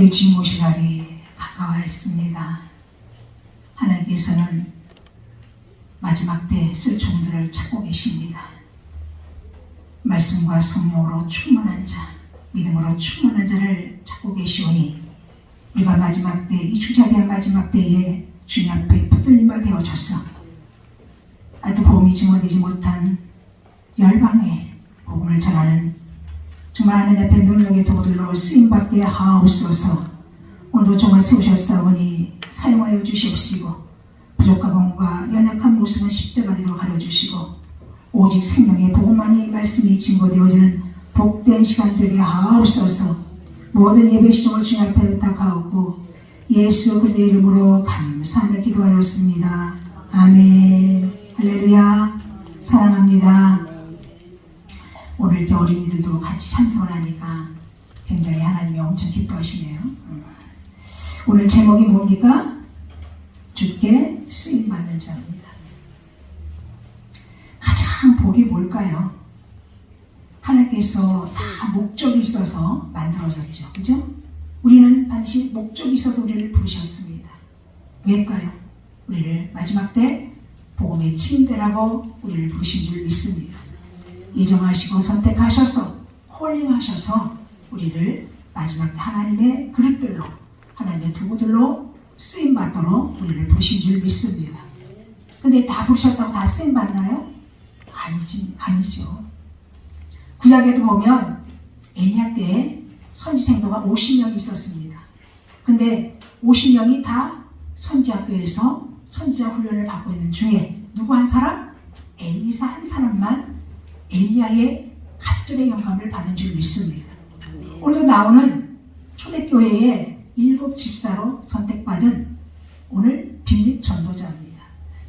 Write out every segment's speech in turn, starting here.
우리 주님 오실 날이 가까워 있습니다. 하나님께서는 마지막 때 쓸 종들을 찾고 계십니다. 말씀과 성령으로 충만한 자, 믿음으로 충만한 자를 찾고 계시오니 우리가 마지막 때, 이 주자리한 마지막 때에 주님 앞에 붙들림 바 되어졌어. 아직도 보험이 증거되지 못한 열방의 복음을 전하는 정말 하나님 앞에 능력의 도구들로 쓰임받게 하옵소서. 오늘도 정말 세우셨사오니 사용하여 주시옵시고 부족함과 연약한 모습은 십자가대로 가려주시고 오직 생명의 복음만이 말씀이 증거되어지는 복된 시간 되게 하옵소서. 모든 예배 시종을 주님 앞에 의탁하옵고 예수 그리스도의 이름으로 감사하며 기도하였습니다. 아멘. 할렐루야. 사랑합니다. 오늘 이렇게 어린이들도 같이 찬송을 하니까 굉장히 하나님이 엄청 기뻐하시네요. 오늘 제목이 뭡니까? 주께 쓰임받는 자입니다. 가장 복이 뭘까요? 하나님께서 다 목적이 있어서 만들어졌죠. 그죠? 우리는 반드시 목적이 있어서 우리를 부르셨습니다. 왜일까요? 우리를 마지막 때 복음의 침대라고 우리를 부르신 줄 믿습니다. 이정하시고 선택하셔서 홀링하셔서 우리를 마지막 때 하나님의 그릇들로, 하나님의 도구들로 쓰임받도록 우리를 부르신 줄 믿습니다. 근데 다 부르셨다고 다 쓰임받나요? 아니죠. 구약에도 보면 엘리야 때에 선지생도가 50명이 있었습니다. 근데 50명이 다 선지학교에서 선지자 훈련을 받고 있는 중에 누구 한 사람? 엘리사 한 사람만 엘리야의 갑절의 영감을 받은 줄 믿습니다. 오늘도 나오는 초대교회의 7 집사로 선택받은 오늘 빌립 전도자입니다.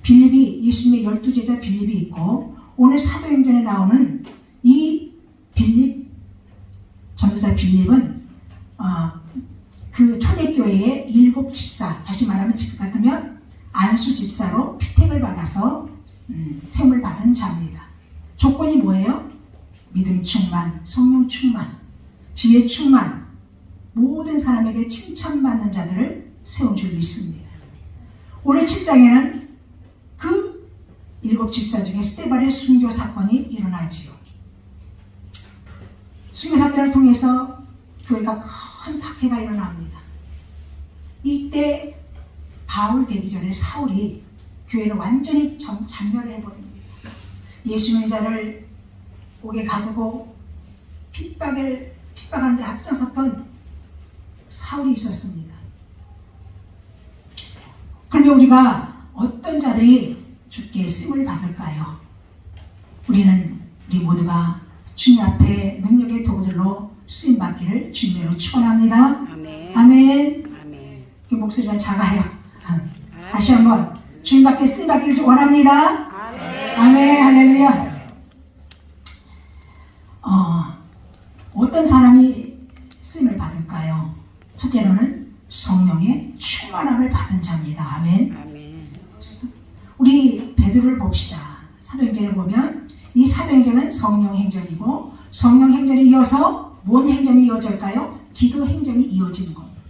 빌립이 예수님의 12제자 빌립이 있고 오늘 사도행전에 나오는 이 빌립 전도자 빌립은 그 초대교회의 7 집사, 다시 말하면 지금 같으면 안수 집사로 피택을 받아서 세움을 받은 자입니다. 조건이 뭐예요? 믿음 충만, 성령 충만, 지혜 충만, 모든 사람에게 칭찬받는 자들을 세운 줄 믿습니다. 오늘 7장에는 그 7 집사 중에 스데반의 순교 사건이 일어나지요. 순교 사건을 통해서 교회가 큰 박해가 일어납니다. 이때 바울 되기 전에 사울이 교회를 완전히 잔멸을 해버립니다. 예수 믿는 자를 옥에 가두고 핍박하는 데 앞장섰던 사울이 있었습니다. 그러면 우리가 어떤 자들이 주께 쓰임을 받을까요? 우리 모두가 주님 앞에 능력의 도구들로 쓰임받기를 주님으로 축원합니다. 아멘. 아멘. 아멘. 그 목소리가 작아요. 다시 한번 주님 앞에 쓰임받기를 원합니다. 아멘. 아멘. 할렐루야. 어떤 사람이 쓰임을 받을까요? 첫째로는 성령의 충만함을 받은 자입니다. 아멘. 아멘. 우리 베드로를 봅시다. 사도행전에 보면 이 사도행전은 성령행전이고 성령행전에 이어서 뭔 행전이 이어질까요? 기도행전이 이어지는 겁니다.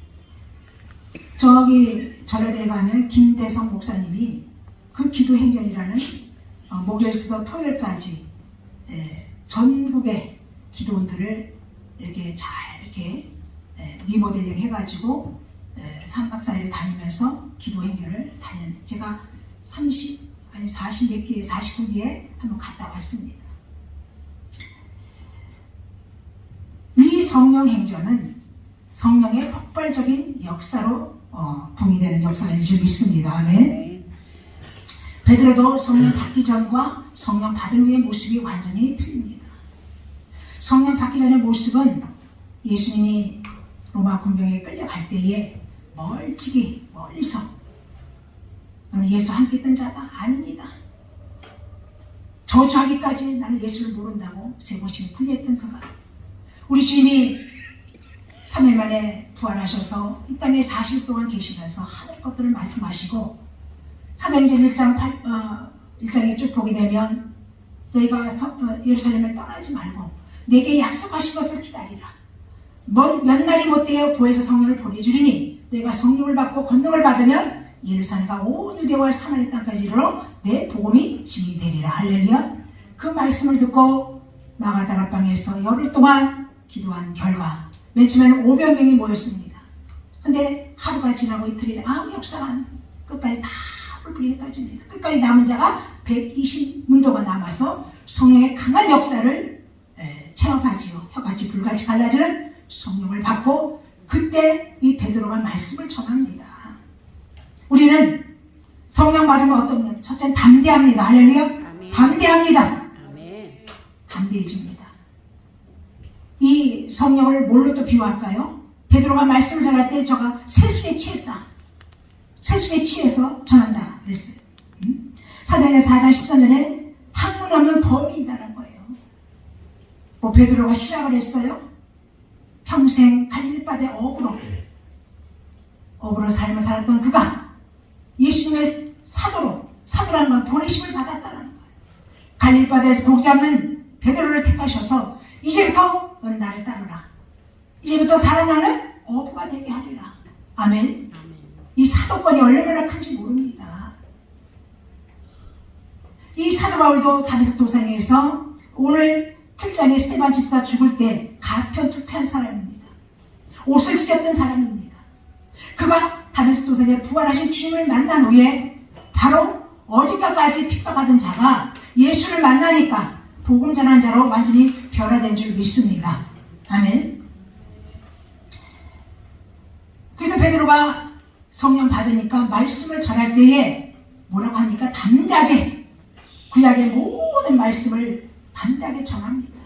저기 전라도에 가면 김대성 목사님이 그 기도행전이라는 목요일부터 토요일까지 전국의 기도원들을 이렇게 잘 리모델링 해가지고 3박 4일 다니면서 기도행전을 다니는, 제가 40몇 기에 49기에 한번 갔다 왔습니다. 이 성령행전은 성령의 폭발적인 역사로 붕이되는 역사인 줄 믿습니다. 아멘. 베드로도 성령 받기 전과 성령 받은 후의 모습이 완전히 틀립니다. 성령 받기 전의 모습은 예수님이 로마 군병에 끌려갈 때에 멀리서 너는 예수 함께 있던 자가 아닙니다. 저주하기까지 나는 예수를 모른다고 3번씩 풀이했던 그가, 우리 주님이 3일 만에 부활하셔서 이 땅에 40일 동안 계시면서 하늘 것들을 말씀하시고 사도행전 1장에 쭉 보게 되면 너희가 예루살렘을 떠나지 말고 내게 약속하신 것을 기다리라. 몇 날이 못되어 보혜사 성령을 보내주리니 너희가 성령을 받고 권능을 받으면 예루살렘과 온 유대와 사마리아 땅까지 이르러 내 복음이 증이 되리라. 할렐루야. 그 말씀을 듣고 마가다락방에서 열흘 동안 기도한 결과 맨 처음에는 500명이 모였습니다. 근데 하루가 지나고 이틀이 아무 역사가 안 끝까지 다 뿔뿔이 떠집니다. 끝까지 남은 자가 120문도가 남아서 성령의 강한 역사를 체험하지요. 혀같이 불같이 갈라지는 성령을 받고 그때 이 베드로가 말씀을 전합니다. 우리는 성령 받으면 어떻냐? 첫째는 담대합니다. 할렐루야. 아멘. 담대합니다. 아멘. 담대해집니다. 이 성령을 뭘로 또 비유할까요? 베드로가 말씀을 전할 때 저가 세술에 취했다. 세술에 취해서 전한다 그랬어요. 사도행전 4장 13절에 학문 없는 범인이다라는 거예요. 뭐 베드로가 실학을 했어요? 평생 갈릴바대 어부로 삶을 살았던 그가 예수님의 사도라는 건 보내심을 받았다는 거예요. 갈릴바대에서 복 잡는 베드로를 택하셔서 이제부터 넌 나를 따르라. 이제부터 살아나는 어부가 되게 하리라. 아멘. 이 사도권이 얼마나 큰지 모릅니다. 이 사도 바울도 다메섹 도상에서 오늘 7장에 스데반 집사 죽을 때 가편투표한 사람입니다. 옷을 찢었던 사람입니다. 그가 다메섹 도상에 부활하신 주님을 만난 후에 바로 어제까지 핍박하던 자가 예수를 만나니까 복음 전한 자로 완전히 변화된 줄 믿습니다. 아멘. 그래서 베드로가 성령 받으니까 말씀을 전할 때에 뭐라고 합니까? 담대하게 구약의 모든 말씀을 담대하게 전합니다.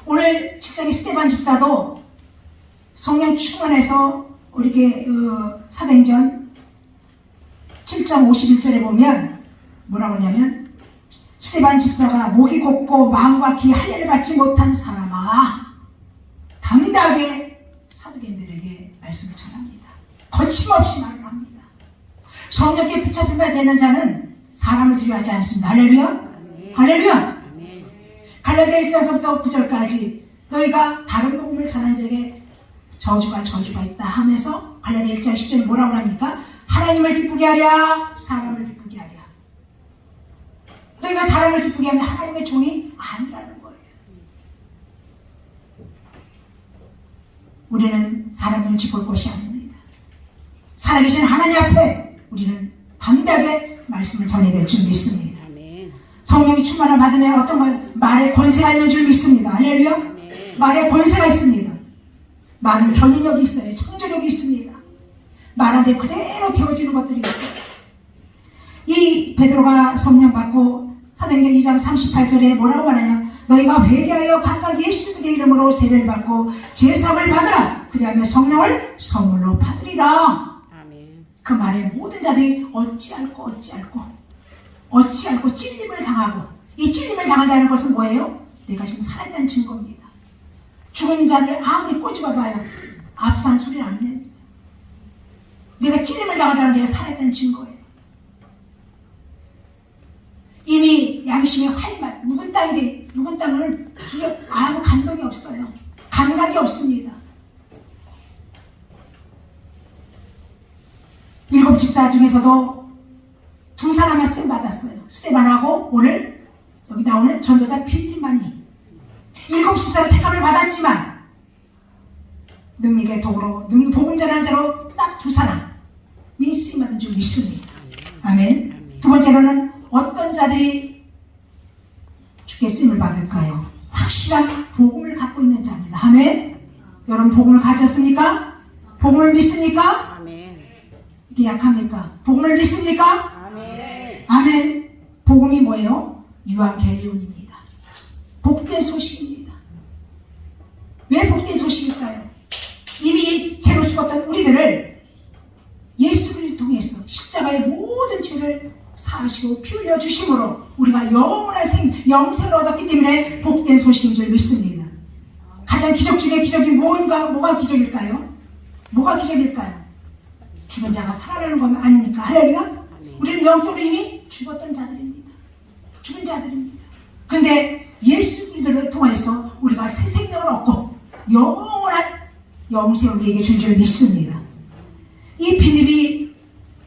오늘 7장의 스데반 집사도 성령 충만해서 이렇게 사도행전 7장 51절에 보면 뭐라고 하냐면 스데반 집사가 목이 곧고 마음과 귀 할례를 받지 못한 사람아 담대하게 사도인들에게 말씀을 전합니다. 거침없이 말을 합니다. 성령께 붙잡힌 바 되는 자는 사람을 두려워하지 않습니다. 할렐루야. 할렐루야. 갈라디아 1장서부터 9절까지 너희가 다른 복음을 전한 자에게 저주가 있다 하면서 갈라디아 1장 10절에 뭐라고 합니까? 하나님을 기쁘게 하랴 사람을 기쁘게 하랴. 너희가 사람을 기쁘게 하면 하나님의 종이 아니라는 거예요. 우리는 사람 눈치 볼 것이 아닙니다. 살아계신 하나님 앞에 우리는 담대하게 말씀을 전해야 될 줄 믿습니다. 성령이 충만함 받으면 어떤 말에 권세가 있는 줄 믿습니다. 할렐루야. 말에 권세가 있습니다. 말은 변인력이 있어요. 창조력이 있습니다. 말한테 그대로 되어지는 것들이 있어요. 이 베드로가 성령 받고 사도행전 2장 38절에 뭐라고 말하냐? 너희가 회개하여 각각 예수님의 이름으로 세례를 받고 제사함을 받으라. 그리하면 성령을 선물로 받으리라. 그 말에 모든 자들이 어찌할꼬 찔림을 당하고, 이 찔림을 당한다는 것은 뭐예요? 내가 지금 살아있다는 증거입니다. 죽은 자를 아무리 꼬집어봐요 아프다는 소리는 안 내. 내가 찔림을 당한다는 내가 살아있다는 증거예요. 이미 양심의 활맛, 묵은 땅을 아무 감동이 없어요. 감각이 없습니다. 7 집사 중에서도 2 사람만 쓰임 받았어요. 스데반하고 오늘 여기 나오는 전도자 빌립만이 7 집사로 택함을 받았지만 능력의 도구로 복음 전한 자로 딱 2 사람이 쓰임 받은 줄 믿습니다. 아멘. 2번째로는 어떤 자들이 주께 쓰임을 받을까요? 확실한 복음을 갖고 있는 자입니다. 아멘. 여러분 복음을 가졌습니까? 복음을 믿습니까? 아멘. 이게 약합니까? 복음을 믿습니까? 아멘. 아멘. 복음이 뭐예요? 유앙겔리온입니다. 복된 소식입니다. 왜 복된 소식일까요? 이미 죄로 죽었던 우리들을 예수 그리스도를 통해서 십자가의 모든 죄를 사하시고 피 흘려 주심으로 우리가 영원한 영생을 얻었기 때문에 복된 소식인 줄 믿습니다. 가장 기적 중에 기적이 뭐가 기적일까요? 뭐가 기적일까요? 죽은 자가 살아나는 건 아닙니까? 할렐루야? 우리는 영적으로 이미 죽었던 자들입니다. 죽은 자들입니다. 근데 예수 그리스도를 통해서 우리가 새 생명을 얻고 영원한 영생을 우리에게 준 줄 믿습니다. 이 빌립이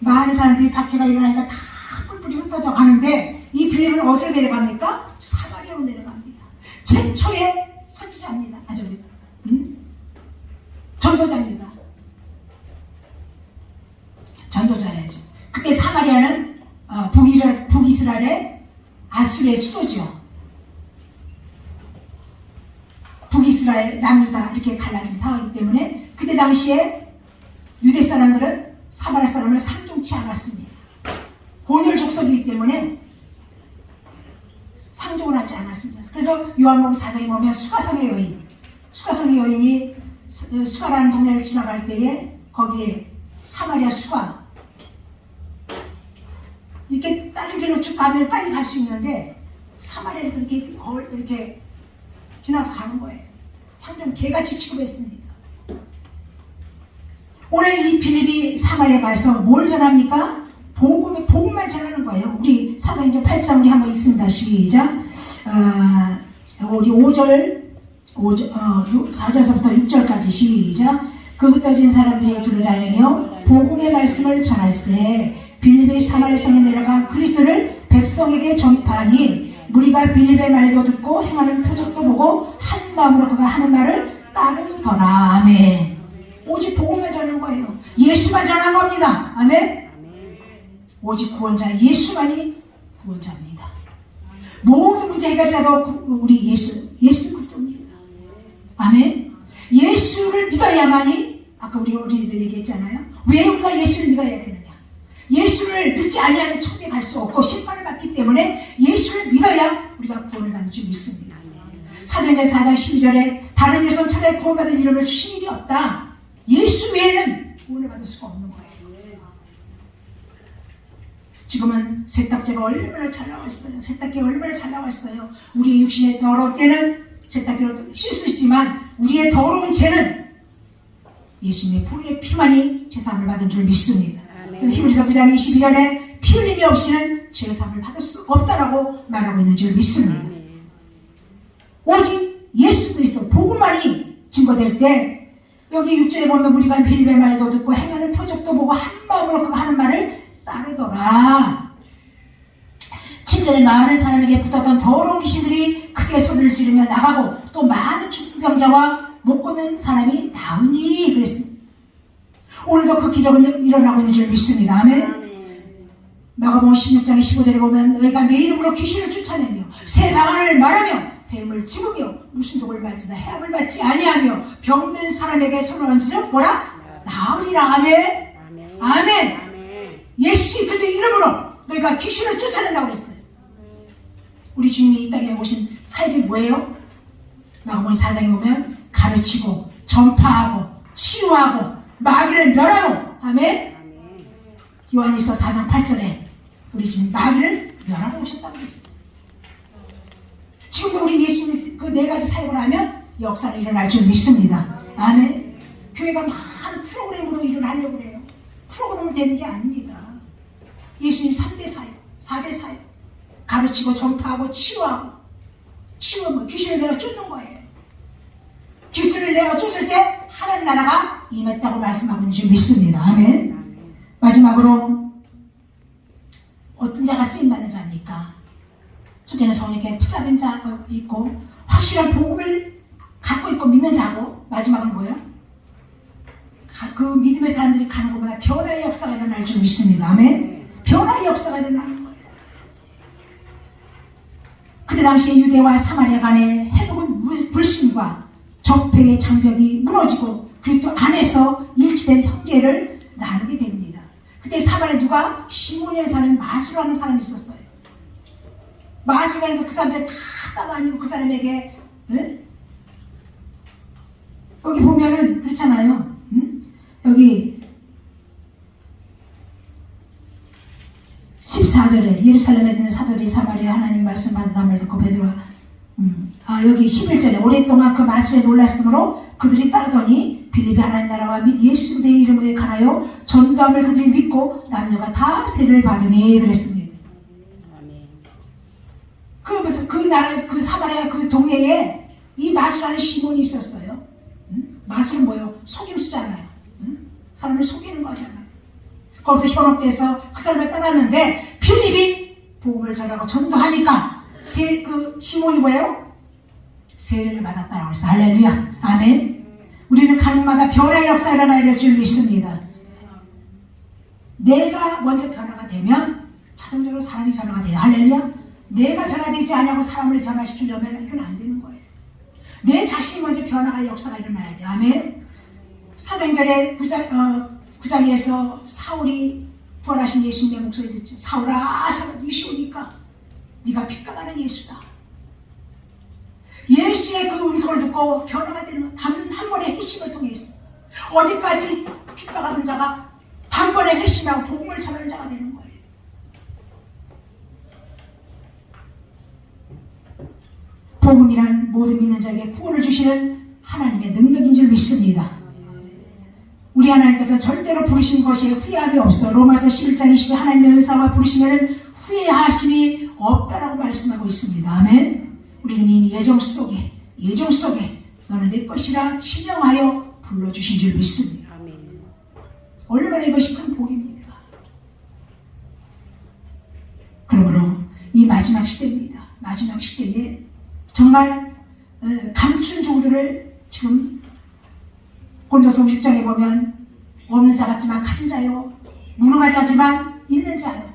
많은 사람들이 박해가 일어나니까 다 뿔뿔이 흩어져 가는데 이 빌립은 어디로 내려갑니까? 사마리아로 내려갑니다. 최초의 선지자입니다. 전도자입니다. 전도자야죠. 그때 사마리아는 북이스라엘의 아수르의 수도죠. 북이스라엘, 남유다 이렇게 갈라진 상황이기 때문에 그때 당시에 유대 사람들은 사마리아 사람을 상종치 않았습니다. 혼혈 족속이기 때문에 상종을 하지 않았습니다. 그래서 요한복음 4장에 보면 수가성의 여인이 수가라는 동네를 지나갈 때에 거기에 사마리아 수가 이렇게 다른 길로 쭉 가면 빨리 갈 수 있는데 사마리아를 이렇게 지나서 가는 거예요. 상종 개같이 취급했습니다. 오늘 이 빌립이 사마리아 가서 뭘 전합니까? 복음만 전하는 거예요. 우리 사도행전 8장 우리 한번 읽습니다. 시작. 우리 4절서부터 6절까지 시작. 그 흩어진 사람들이 두루다니며 복음의 말씀을 전할세 빌립이 사마리아 성에 내려가 그리스도를 백성에게 전파하니 무리가 빌립의 말도 듣고 행하는 표적도 보고 한 마음으로 그가 하는 말을 따르더라. 아멘. 오직 복음만 전하는 거예요. 예수만 전한 겁니다. 아멘. 오직 구원자 예수만이 구원자입니다. 모든 문제 해결자도 우리 예수 그리스도입니다. 아멘. 예수를 믿어야만이 아까 우리 어린이들 얘기했잖아요. 왜 우리가 예수를 믿어야 되느냐? 예수를 믿지 아니하면 천국에 갈 수 없고 심판을 받기 때문에 예수를 믿어야 우리가 구원을 받는 줄 믿습니다. 사도행전 4장 12절에 다른 이로선 천하에 구원받은 이름을 주신 일이 없다. 예수 외에는 구원을 받을 수가 없는 거예요. 지금은 세탁기가 얼마나 잘 나와 있어요. 세탁기가 얼마나 잘 나와 있어요. 우리의 육신의 더러울 때는 세탁기로 쉴 수 있지만 우리의 더러운 죄는 예수님의 보혈의 피만이 죄사함을 받은 줄 믿습니다. 그래서 히브리서 9장 22절에 피 흘림이 없이는 죄사함을 받을 수 없다라고 말하고 있는 줄 믿습니다. 오직 예수 그리스도 복음만이 증거될 때 여기 6절에 보면 우리가 빌립의 말도 듣고 행하는 표적도 보고 한 마음으로 그가 하는 말을 따르더라. 7절에 많은 사람에게 붙었던 더러운 귀신들이 크게 소리를 지르며 나가고 또 많은 죽은 병자와 못 걷는 사람이 나으니 그랬습니다. 오늘도 그 기적은 일어나고 있는 줄 믿습니다. 아멘. 마가복음 16장 15절에 보면 너희가 내 이름으로 귀신을 쫓아내며 새 방언을 말하며 뱀을 집으며 무슨 독을 받지나 해함을 받지 아니하며 병든 사람에게 손을 얹으며 뭐라? 나으리라. 아멘. 아멘. 예수 그리스도 이름으로 너희가 귀신을 쫓아낸다고 그랬어요. 우리 주님이 이 땅에 오신 사역이 뭐예요? 마가복음 4장에 보면 가르치고 전파하고 치유하고 마귀를 멸하고. 아멘. 요한일서 4장 8절에 우리 주님 마귀를 멸하고 오셨다고 그랬어요. 지금도 우리 예수님이 그 네 가지 사역을 하면 역사는 일어날 줄 믿습니다. 아멘. 교회가 많은 프로그램으로 일을 하려고 그래요. 프로그램으로 되는 게 아닙니다. 예수님 3대 사역, 4대 사역. 가르치고 전파하고 치유하고. 치유하면 귀신을 내가 쫓는 거예요. 귀신을 내가 쫓을 때 하나님 나라가 임했다고 말씀하고 있는 줄 믿습니다. 아멘. 마지막으로 어떤 자가 쓰임받는 자입니까? 첫째는 성령께 붙잡은 자가 있고 확실한 복음을 갖고 있고 믿는 자고, 마지막은 뭐예요? 그 믿음의 사람들이 가는 것보다 변화의 역사가 일어날 줄 믿습니다. 아멘. 변화의 역사가 일어나는 거예요. 그때 당시에 유대와 사마리아 간의 해복은 불신과 적폐의 장벽이 무너지고 그리고 또 안에서 일치된 형제를 나누게 됩니다. 그때 사마리아 누가? 시몬이라는 사람이 마술하는 사람이 있었어요. 마술하니까 그 사람들 다 따라다니고 그 사람에게 여기 보면은 그렇잖아요. 여기 14절에 예루살렘에 있는 사도들이 사마리아 하나님 말씀 받은 을 듣고 베드로가 여기 11절에 오랫동안 그 마술에 놀랐으므로 그들이 따르더니 빌립이 하나님 나라와 및 예수 그리스도의 이름에 관하여 전도함을 그들이 믿고 남녀가 다 세례를 받으니 그랬습니다. 그러면서 그 나라에서 그 사마리아 그 동네에 이 마술하는 시몬이 있었어요. 맛은 뭐예요? 속임수잖아요. 응? 사람을 속이는 거잖아요. 거기서 현혹돼서 그 사람을 따랐는데 필립이 복음을 전하고 전도하니까 시몬이 뭐예요? 세례를 받았다라고 해서 할렐루야. 아멘. 우리는 가는마다 변화의 역사가 일어나야 될 줄 믿습니다. 내가 먼저 변화가 되면 자동적으로 사람이 변화가 돼요. 할렐루야. 내가 변화되지 않냐고 사람을 변화시키려면 이건 안 되는 거예요. 내 자신이 먼저 변화의 역사가 일어나야 돼요. 아멘. 사도행전의 9장에서 사울이 부활하신 예수님의 목소리 듣죠. 사울아 사울아 예수 오니까 네가 핍박하는 예수다. 예수의 그 음성을 듣고 변화가 되는 단 한 번의 회심을 통해서 어디까지 핍박하던 자가 단번에 회심하고 복음을 전하는 자가 되는 거예요. 복음이란 모든 믿는 자에게 구원을 주시는 하나님의 능력인 줄 믿습니다. 우리 하나님께서 절대로 부르신 것에 후회함이 없어. 로마서 11장 20절 하나님의 은사와 부르시면 후회하심이 없다라고 말씀하고 있습니다. 아멘. 우리는 이미 예정 속에 너는 내 것이라 지명하여 불러주신 줄 믿습니다. 아멘. 얼마나 이것이 큰 복입니까? 그러므로 이 마지막 시대입니다. 마지막 시대에 정말 감춘 종들을 지금 고린도서 50장에 보면 없는 자 같지만 가진 자요, 무능한 자지만 있는 자요,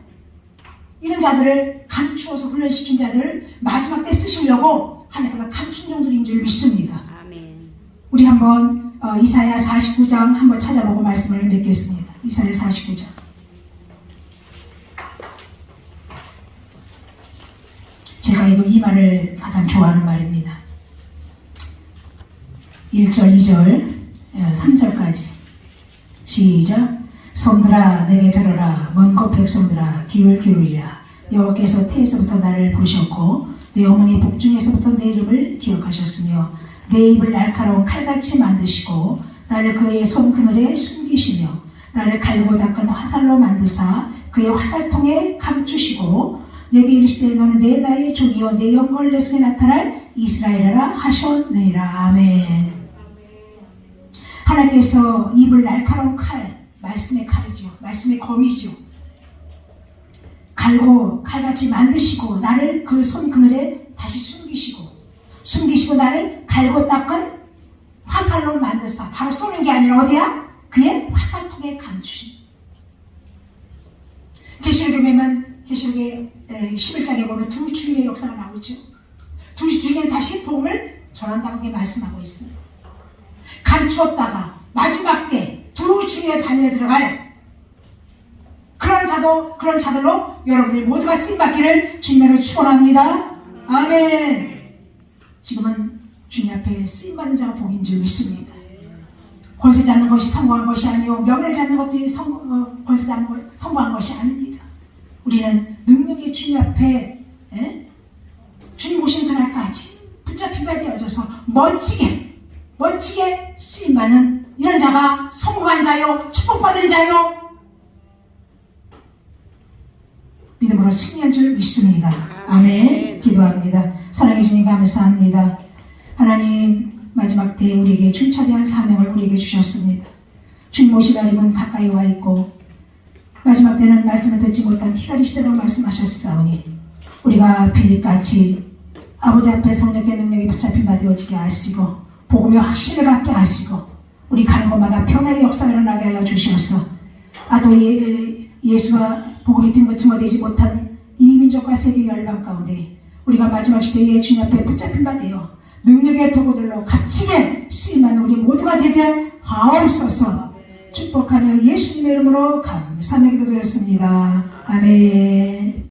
이런 자들을 감추어서 훈련시킨 자들을 마지막 때 쓰시려고 하나님께서 감춘 종들인 줄 믿습니다. 아멘. 우리 한번 이사야 49장 한번 찾아보고 말씀을 맺겠습니다. 이사야 49장. 제가 이 말을 가장 좋아하는 말입니다. 1절, 2절, 3절까지 시작. 손들아 내게 들어라. 먼 곳 백성들아 귀를 기울이라. 여호와께서 태에서부터 나를 부르셨고 내 어머니 복중에서부터 내 이름을 기억하셨으며 내 입을 날카로운 칼같이 만드시고 나를 그의 손 그늘에 숨기시며 나를 갈고 닦은 화살로 만드사 그의 화살통에 감추시고 내게 이르시되 너는 내 나의 종이요 내 영광을 내 손에 나타날 이스라엘이라 하셨느니라. 아멘. 하나님께서 입을 날카로운 칼, 말씀의 칼이죠. 말씀의 검이죠. 갈고 칼같이 만드시고 나를 그 손 그늘에 다시 숨기시고 나를 갈고 닦은 화살로 만드사. 바로 쏘는 게 아니라 어디야? 그의 화살통에 감추신. 계시록에 보면 계시록의 11장에 보면 두 주인의 역사가 나오죠. 두 주인은 다시 복음을 전한다고 말씀하고 있어요. 감추었다가 마지막 때 두 주인의 반열에 들어갈 그런 자들로 여러분들 모두가 쓰임받기를 주님으로 축원합니다. 아멘. 지금은 주님 앞에 쓰임받는 자가 복인 줄 믿습니다. 권세 잡는 것이 성공한 것이 아니요 명예를 잡는 것이 권세 잡는 것 성공한 것이 아닙니다. 우리는 능력의 주님 앞에 주님 오시는 그날까지 붙잡힌 바 되어져서 멋지게 쓰임받는 이런 자가 성공한 자요 축복받은 자요 믿음으로 승리한 줄 믿습니다. 아멘. 기도합니다. 사랑해 주님 감사합니다. 하나님 마지막 때에 우리에게 중차대한 사명을 우리에게 주셨습니다. 주님 오실 날임은 가까이 와 있고 마지막 때는 말씀을 듣지 못한 피가리 시대라고 말씀하셨사오니 우리가 빌립같이 아버지 앞에 성령의 능력이 붙잡힌 바 되어지게 하시고 복음의 확신을 갖게 하시고 우리 가는 곳마다 변화의 역사가 일어나게 하여 주시옵소서. 또 예수와 복음이 증거되지 못한 이 민족과 세계 열방 가운데 우리가 마지막 시대에 주님 앞에 붙잡힌 바 되어 능력의 도구들로 값지게 쓰임하는 우리 모두가 되게 하옵소서. 축복하며 예수님의 이름으로 감사하며 기도드렸습니다. 아멘.